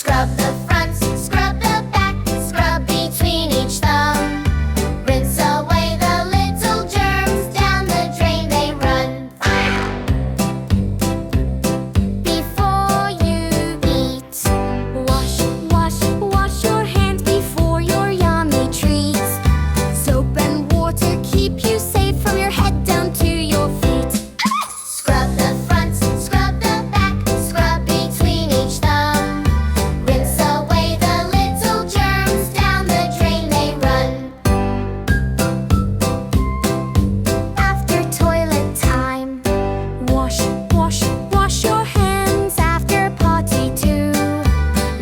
Scrub the front, scrub the back, scrub between each thumb. Rinse away the little germs, down the drain they run. Before you eat, wash, wash, wash your hands before your yummy treats. Soap and water keep you safe from your head down to your feet. Scrub the front, scrub the back, scrub between each thumb. Rinse away the little germs, down the drain they run. After toilet time, wash, wash, wash your hands after potty too.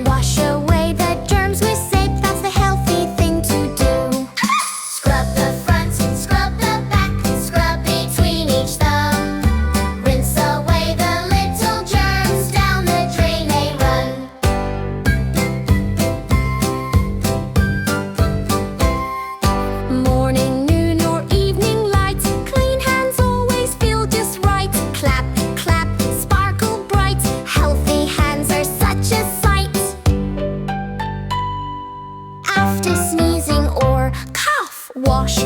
Wash away the germs with soap, that's the healthy thing to do. Scrub the front, scrub the back, scrub between each thumb. Rinse away the little germs, down the drain they run. Morning, noon, or evening light, clean hands always feel just right. Clap, clap, sparkle bright, healthy hands are such a sight. After sneezing or cough, wash,